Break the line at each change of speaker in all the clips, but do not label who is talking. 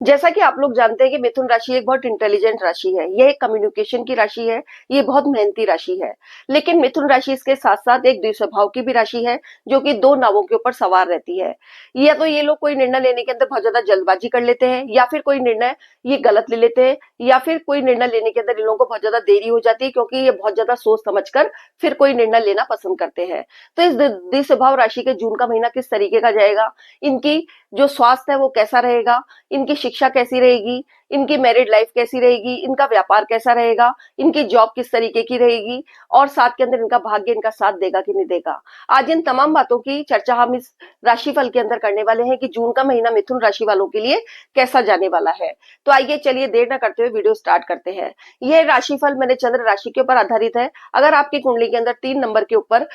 जैसा कि आप लोग जानते हैं कि मिथुन राशि एक बहुत इंटेलिजेंट राशि है, यह एक कम्युनिकेशन की राशि है, ये बहुत मेहनती राशि है। लेकिन मिथुन राशि इसके साथ-साथ एक द्विस्वभाव की भी राशि है, जो कि 2 नावों के ऊपर सवार रहती है। या तो ये लोग कोई निर्णय लेने के अंदर बहुत ज़्यादा जल्दबाजी कर लेते हैं, या फिर कोई निर्णय ये गलत ले लेते हैं, या फिर कोई निर्णय लेने के अंदर इन लोगों को बहुत ज़्यादा देरी हो जाती है, क्योंकि ये बहुत ज़्यादा सोच समझ कर फिर कोई निर्णय लेना पसंद करते हैं। तो इस द्विस्वभाव राशि के जून का महीना किस तरीके का जाएगा, इनकी जो स्वास्थ्य है वो कैसा रहेगा, इनकी शिक्षा कैसी रहेगी, इनकी मैरिड लाइफ कैसी रहेगी, इनका व्यापार कैसा रहेगा, इनकी जॉब किस तरीके की रहेगी, और साथ के अंदर इनका भाग्य इनका साथ देगा कि नहीं देगा। आज इन तमाम बातों की चर्चा हम इस राशिफल के अंदर करने वाले हैं कि जून का महीना मिथुन राशि वालों के लिए कैसा जाने वाला है। तो आइए चलिए देर न करते हुए वीडियो स्टार्ट करते हैं। यह राशिफल मैंने चंद्र राशि के ऊपर आधारित है। अगर आपकी कुंडली के अंदर 3 नंबर के ऊपर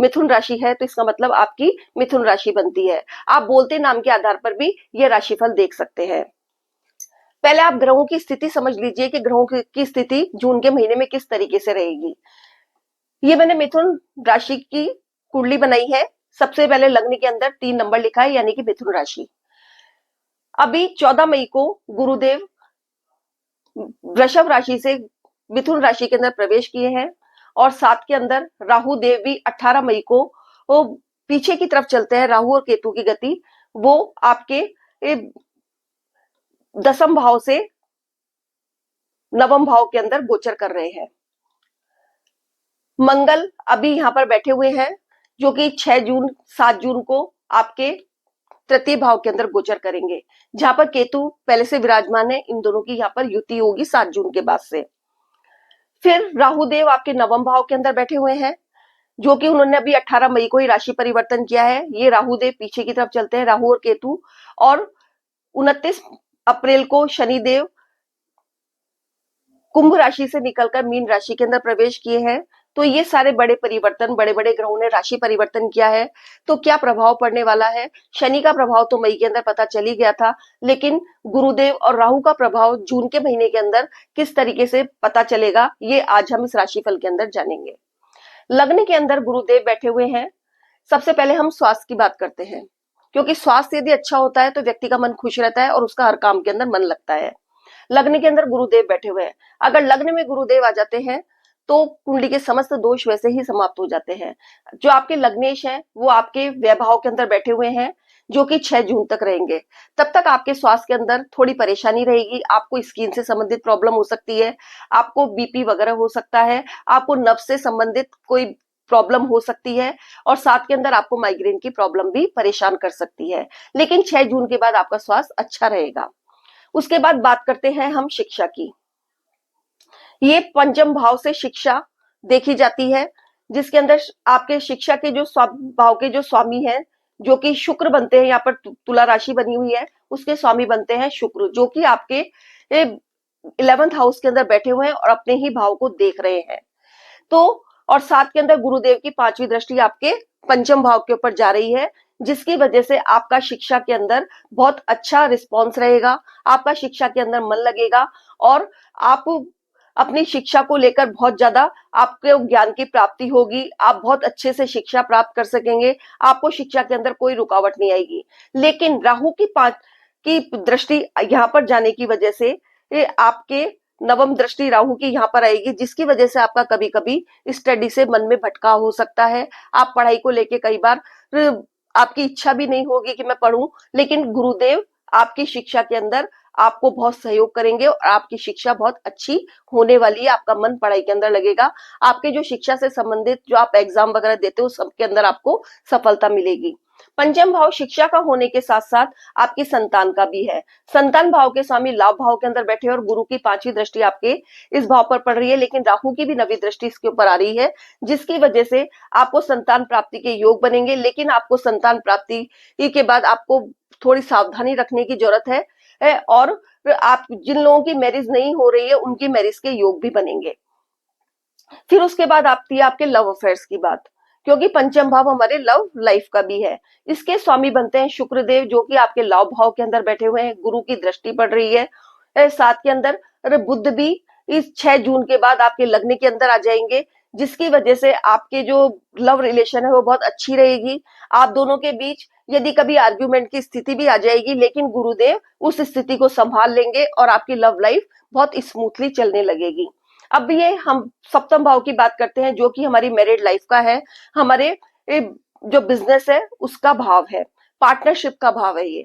मिथुन राशि है तो इसका मतलब आपकी मिथुन राशि बनती है। आप बोलते नाम के आधार पर भी यह राशिफल देख सकते हैं। पहले आप ग्रहों की स्थिति समझ लीजिए कि ग्रहों की स्थिति जून के महीने में किस तरीके से रहेगी। ये मैंने मिथुन राशि की कुंडली बनाई है। सबसे पहले लग्न के अंदर 3 नंबर लिखा है, यानी कि मिथुन राशि। अभी 14 मई को गुरुदेव वृषभ राशि से मिथुन राशि के अंदर प्रवेश किए हैं, और साथ के अंदर राहु देव भी 18 मई को वो पीछे की तरफ चलते हैं। राहु और केतु की गति वो आपके 10th भाव से 9वें भाव के अंदर गोचर कर रहे हैं। मंगल अभी यहां पर बैठे हुए हैं, जो कि 6 जून 7 जून को आपके 3य भाव के अंदर गोचर करेंगे, जहां पर केतु पहले से विराजमान है। इन दोनों की यहां पर युति होगी 7 जून के बाद से। फिर राहु देव आपके 9वें भाव के अंदर बैठे हुए हैं, जो कि उन्होंने अभी 18 मई को ही राशि परिवर्तन किया है। ये राहु देव पीछे की तरफ चलते हैं, राहु और केतु। और 29 अप्रैल को शनि देव कुंभ राशि से निकलकर मीन राशि के अंदर प्रवेश किए हैं। तो ये सारे बड़े परिवर्तन, बड़े बड़े ग्रहों ने राशि परिवर्तन किया है। तो क्या प्रभाव पड़ने वाला है? शनि का प्रभाव तो मई के अंदर पता चल ही गया था, लेकिन गुरुदेव और राहु का प्रभाव जून के महीने के अंदर किस तरीके से पता चलेगा, ये आज हम इस राशिफल के अंदर जानेंगे। लग्न के अंदर गुरुदेव बैठे हुए हैं। सबसे पहले हम स्वास्थ्य की बात करते हैं, क्योंकि स्वास्थ्य यदि अच्छा होता है तो व्यक्ति का मन खुश रहता है और उसका हर काम के अंदर मन लगता है। लग्न के अंदर गुरुदेव बैठे हुए हैं। अगर लग्न में गुरुदेव आ जाते हैं तो कुंडली के समस्त दोष वैसे ही समाप्त हो जाते हैं। जो आपके लग्नेश हैं वो आपके वैभाव के अंदर बैठे हुए हैं, जो कि 6 जून तक रहेंगे। तब तक आपके स्वास्थ्य के अंदर थोड़ी परेशानी रहेगी। आपको स्किन से संबंधित प्रॉब्लम हो सकती है, आपको बीपी वगैरह हो सकता है, आपको नब्ज से संबंधित कोई प्रॉब्लम हो सकती है, और साथ के अंदर आपको माइग्रेन की प्रॉब्लम भी परेशान कर सकती है। लेकिन 6 जून के बाद आपका स्वास्थ्य अच्छा रहेगा। उसके बाद बात करते हैं हम शिक्षा की। ये पंचम भाव से शिक्षा देखी जाती है, जिसके अंदर आपके शिक्षा के जो भाव के जो स्वामी हैं, जो कि शुक्र बनते हैं। यहाँ पर तुला राशि बनी हुई है, उसके स्वामी बनते हैं शुक्र, जो कि आपके 11th हाउस के अंदर बैठे हुए हैं और अपने ही भाव को देख रहे हैं। तो और साथ के अंदर गुरुदेव की 5वीं दृष्टि आपके पंचम भाव के ऊपर जा रही है, जिसकी वजह से आपका शिक्षा के अंदर बहुत अच्छा रिस्पॉन्स रहेगा, आपका शिक्षा के अंदर मन लगेगा, और आप अपनी शिक्षा को लेकर बहुत ज्यादा आपके ज्ञान की प्राप्ति होगी। आप बहुत अच्छे से शिक्षा प्राप्त कर सकेंगे, आपको शिक्षा के अंदर कोई रुकावट नहीं आएगी। लेकिन राहु की 5 की दृष्टि यहाँ पर जाने की वजह से आपके 9वीं दृष्टि राहु की यहाँ पर आएगी, जिसकी वजह से आपका कभी कभी स्टडी से मन में भटकाव हो सकता है। आप पढ़ाई को लेके कई बार आपकी इच्छा भी नहीं होगी कि मैं पढ़ूं, लेकिन गुरुदेव आपकी शिक्षा के अंदर आपको बहुत सहयोग करेंगे और आपकी शिक्षा बहुत अच्छी होने वाली है। आपका मन पढ़ाई के अंदर लगेगा। आपके जो शिक्षा से संबंधित जो आप एग्जाम वगैरह देते हो, सबके अंदर आपको सफलता मिलेगी। पंचम भाव शिक्षा का होने के साथ साथ आपकी संतान का भी है। संतान भाव के स्वामी लाभ भाव के अंदर बैठे, और गुरु की 5वीं दृष्टि आपके इस भाव पर पड़ रही है, लेकिन राहु की भी 9वीं दृष्टि इसके ऊपर आ रही है, जिसकी वजह से आपको संतान प्राप्ति के योग बनेंगे। लेकिन आपको संतान प्राप्ति के बाद आपको थोड़ी सावधानी रखने की जरूरत है, और आप जिन लोगों की मैरिज नहीं हो रही है उनकी मैरिज के योग भी बनेंगे। फिर उसके बाद आती है आपके लव अफेयर्स की बात, क्योंकि पंचम भाव हमारे लव लाइफ का भी है। इसके स्वामी बनते हैं शुक्रदेव, जो कि आपके लव भाव के अंदर बैठे हुए हैं। गुरु की दृष्टि पड़ रही है। साथ के अंदर बुध भी इस 6 जून के बाद आपके लग्न के अंदर आ जाएंगे, जिसकी वजह से आपके जो लव रिलेशन है वो बहुत अच्छी रहेगी। आप दोनों के बीच यदि कभी आर्ग्यूमेंट की स्थिति भी आ जाएगी, लेकिन गुरुदेव उस स्थिति को संभाल लेंगे और आपकी लव लाइफ बहुत स्मूथली चलने लगेगी। अब ये हम सप्तम भाव की बात करते हैं, जो कि हमारी मैरिड लाइफ का है, हमारे जो बिजनेस है उसका भाव है, पार्टनरशिप का भाव है ये।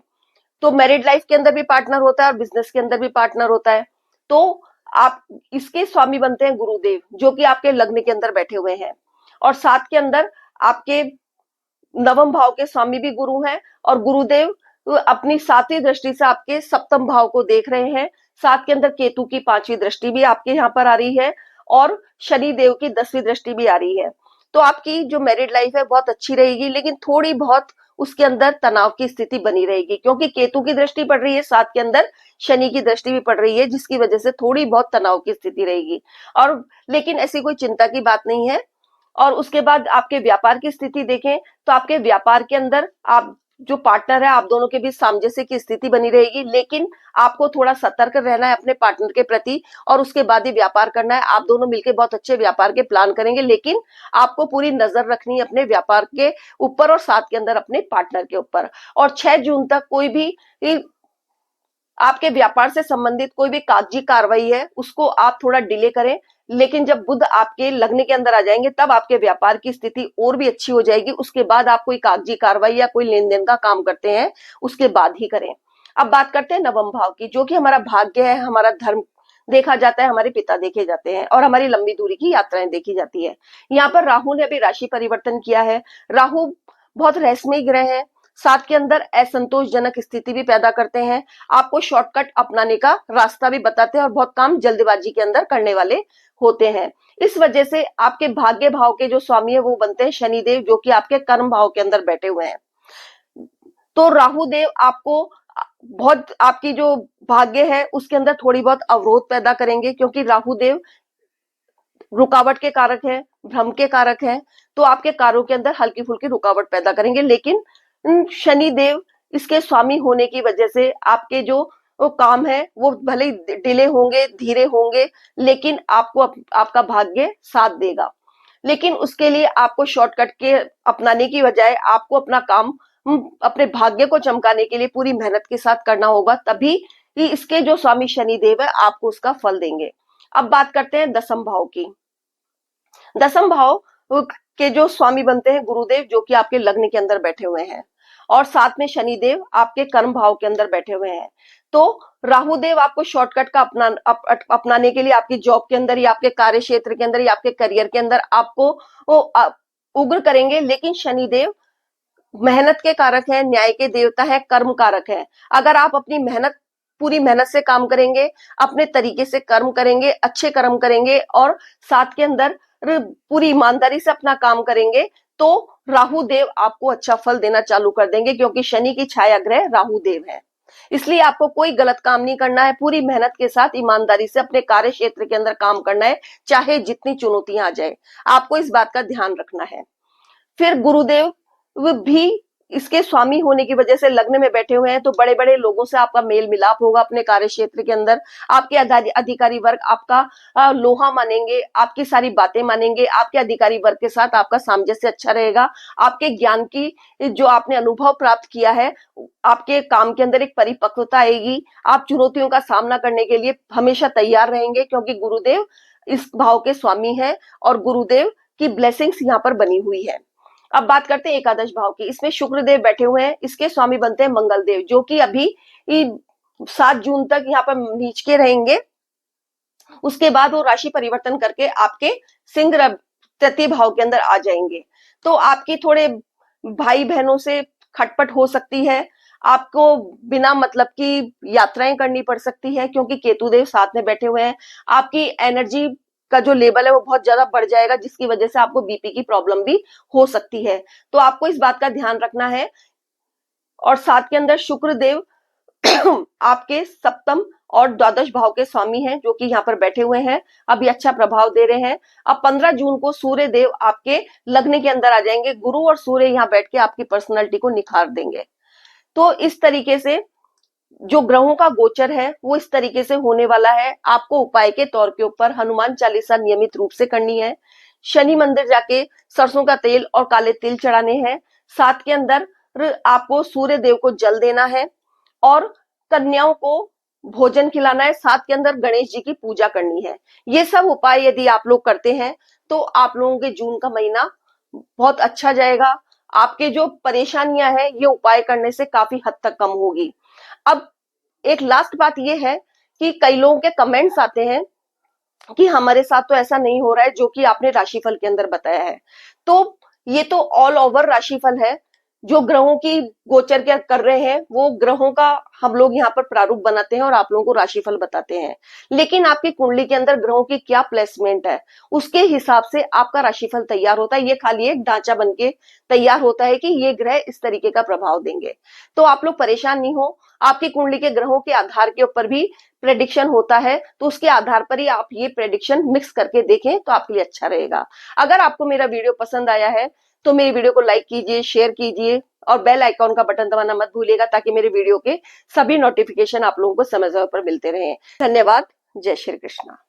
तो मैरिड लाइफ के अंदर भी पार्टनर होता है और बिजनेस के अंदर भी पार्टनर होता है। तो आप इसके स्वामी बनते हैं गुरुदेव, जो कि आपके लग्न के अंदर बैठे हुए हैं, और साथ के अंदर आपके नवम भाव के स्वामी भी गुरु हैं, और गुरुदेव अपनी सातवीं दृष्टि से आपके सप्तम भाव को देख रहे हैं। साथ के अंदर केतु की पांचवी दृष्टि भी आपके यहाँ पर आ रही है, और शनि देव की 10वीं दृष्टि भी आ रही है। तो आपकी जो मैरिड लाइफ है बहुत अच्छी रहेगी, लेकिन थोड़ी बहुत उसके अंदर तनाव की स्थिति बनी रहेगी, क्योंकि केतु की दृष्टि पड़ रही है, साथ के अंदर शनि की दृष्टि भी पड़ रही है, जिसकी वजह से थोड़ी बहुत तनाव की स्थिति रहेगी। और लेकिन ऐसी कोई चिंता की बात नहीं है। और उसके बाद आपके व्यापार की स्थिति देखें तो आपके व्यापार के अंदर आप जो पार्टनर है, आप दोनों के बीच सामंजस्य की स्थिति बनी रहेगी, लेकिन आपको थोड़ा सतर्क रहना है अपने पार्टनर के प्रति, और उसके बाद ही व्यापार करना है। आप दोनों मिलकर बहुत अच्छे व्यापार के प्लान करेंगे, लेकिन आपको पूरी नजर रखनी है अपने व्यापार के ऊपर और साथ के अंदर अपने पार्टनर के ऊपर। और 6 जून तक कोई भी आपके व्यापार से संबंधित कोई भी कागजी कार्रवाई है उसको आप थोड़ा डिले करें, लेकिन जब बुध आपके लग्न के अंदर आ जाएंगे तब आपके व्यापार की स्थिति और भी अच्छी हो जाएगी। उसके बाद आप कोई कागजी कार्रवाई या कोई लेन देन का काम करते हैं उसके बाद ही करें। अब बात करते हैं नवम भाव की, जो कि हमारा भाग्य है, हमारा धर्म देखा जाता है, हमारे पिता देखे जाते हैं, और हमारी लंबी दूरी की यात्राएं देखी जाती है। यहाँ पर राहु ने अभी राशि परिवर्तन किया है। राहु बहुत रहस्यमय ग्रह है, साथ के अंदर असंतोषजनक स्थिति भी पैदा करते हैं, आपको शॉर्टकट अपनाने का रास्ता भी बताते हैं, और बहुत काम जल्दबाजी के अंदर करने वाले होते हैं। इस वजह से आपके भाग्य भाव के जो स्वामी है वो बनते हैं शनिदेव, जो कि आपके कर्म भाव के अंदर बैठे हुए हैं। तो राहु देव आपको बहुत, आपकी जो भाग्य है उसके अंदर थोड़ी बहुत अवरोध पैदा करेंगे, क्योंकि राहु देव रुकावट के कारक है, भ्रम के कारक है। तो आपके कार्यों के अंदर हल्की फुल्की रुकावट पैदा करेंगे, लेकिन शनि देव इसके स्वामी होने की वजह से आपके जो काम है वो भले ही डिले होंगे, धीरे होंगे, लेकिन आपको आपका भाग्य साथ देगा। लेकिन उसके लिए आपको शॉर्टकट के अपनाने की बजाय आपको अपना काम अपने भाग्य को चमकाने के लिए पूरी मेहनत के साथ करना होगा, तभी इसके जो स्वामी शनि देव है आपको उसका फल देंगे। अब बात करते हैं दसम भाव की। दसम भाव के जो स्वामी बनते हैं गुरुदेव, जो कि आपके लग्न के अंदर बैठे हुए हैं, और साथ में शनिदेव आपके कर्म भाव के अंदर बैठे हुए हैं। तो राहु देव आपको शॉर्टकट का अपनाने के लिए आपकी जॉब के अंदर या आपके कार्य क्षेत्र के अंदर या आपके करियर के अंदर आपको उग्र करेंगे, लेकिन शनिदेव मेहनत के कारक है, न्याय के देवता है, कर्म कारक है। अगर आप अपनी मेहनत, पूरी मेहनत से काम करेंगे, अपने तरीके से कर्म करेंगे, अच्छे कर्म करेंगे, और साथ के अंदर पूरी ईमानदारी से अपना काम करेंगे, तो राहु देव आपको अच्छा फल देना चालू कर देंगे, क्योंकि शनि की छाया ग्रह राहु देव है। इसलिए आपको कोई गलत काम नहीं करना है, पूरी मेहनत के साथ ईमानदारी से अपने कार्य क्षेत्र के अंदर काम करना है, चाहे जितनी चुनौतियां आ जाए, आपको इस बात का ध्यान रखना है। फिर गुरुदेव भी इसके स्वामी होने की वजह से लग्न में बैठे हुए हैं, तो बड़े बड़े लोगों से आपका मेल मिलाप होगा अपने कार्य क्षेत्र के अंदर। आपके अधिकारी वर्ग आपका लोहा मानेंगे, आपकी सारी बातें मानेंगे, आपके अधिकारी वर्ग के साथ आपका सामंजस्य अच्छा रहेगा। आपके ज्ञान की जो आपने अनुभव प्राप्त किया है, आपके काम के अंदर एक परिपक्वता आएगी। आप चुनौतियों का सामना करने के लिए हमेशा तैयार रहेंगे, क्योंकि गुरुदेव इस भाव के स्वामी है और गुरुदेव की ब्लेसिंग्स यहाँ पर बनी हुई है। अब बात करते हैं एकादश भाव की। इसमें शुक्र देव बैठे हुए हैं, इसके स्वामी बनते हैं मंगल देव, जो कि अभी 7 जून तक यहाँ पर नीच के रहेंगे। उसके बाद वो राशि परिवर्तन करके आपके सिंह तृतीय भाव के अंदर आ जाएंगे। तो आपकी थोड़े भाई बहनों से खटपट हो सकती है, आपको बिना मतलब की यात्राएं करनी पड़ सकती है, क्योंकि केतु देव साथ में बैठे हुए हैं। आपकी एनर्जी का जो लेवल है वो बहुत ज्यादा बढ़ जाएगा, जिसकी वजह से आपको बीपी की प्रॉब्लम भी हो सकती है। तो आपको इस बात का ध्यान रखना है। और साथ के अंदर शुक्र देव आपके सप्तम और द्वादश भाव के स्वामी हैं, जो कि यहाँ पर बैठे हुए हैं, अभी अच्छा प्रभाव दे रहे हैं। अब 15 जून को सूर्य देव आपके लग्न के अंदर आ जाएंगे। गुरु और सूर्य यहाँ बैठ के आपकी पर्सनैलिटी को निखार देंगे। तो इस तरीके से जो ग्रहों का गोचर है वो इस तरीके से होने वाला है। आपको उपाय के तौर के ऊपर हनुमान चालीसा नियमित रूप से करनी है, शनि मंदिर जाके सरसों का तेल और काले तिल चढ़ाने हैं। 7 के अंदर आपको सूर्य देव को जल देना है और कन्याओं को भोजन खिलाना है। 7 के अंदर गणेश जी की पूजा करनी है। ये सब उपाय यदि आप लोग करते हैं तो आप लोगों के जून का महीना बहुत अच्छा जाएगा। आपके जो परेशानियां हैं ये उपाय करने से काफी हद तक कम होगी। अब एक लास्ट बात ये है कि कई लोगों के कमेंट्स आते हैं कि हमारे साथ तो ऐसा नहीं हो रहा है जो कि आपने राशिफल के अंदर बताया है। तो ये तो ऑल ओवर राशिफल है। जो ग्रहों की गोचर क्या कर रहे हैं वो ग्रहों का हम लोग यहाँ पर प्रारूप बनाते हैं और आप लोगों को राशिफल बताते हैं। लेकिन आपकी कुंडली के अंदर ग्रहों की क्या प्लेसमेंट है उसके हिसाब से आपका राशिफल तैयार होता है। ये खाली एक ढांचा बन के तैयार होता है कि ये ग्रह इस तरीके का प्रभाव देंगे। तो आप लोग परेशान नहीं हो। आपकी कुंडली के ग्रहों के आधार के ऊपर भी प्रेडिक्शन होता है, तो उसके आधार पर ही आप ये प्रेडिक्शन मिक्स करके देखें तो आपके लिए अच्छा रहेगा। अगर आपको मेरा वीडियो पसंद आया है तो मेरी वीडियो को लाइक कीजिए, शेयर कीजिए और बेल आइकॉन का बटन दबाना मत भूलिएगा ताकि मेरे वीडियो के सभी नोटिफिकेशन आप लोगों को समय समय पर मिलते रहें। धन्यवाद। जय श्री कृष्णा।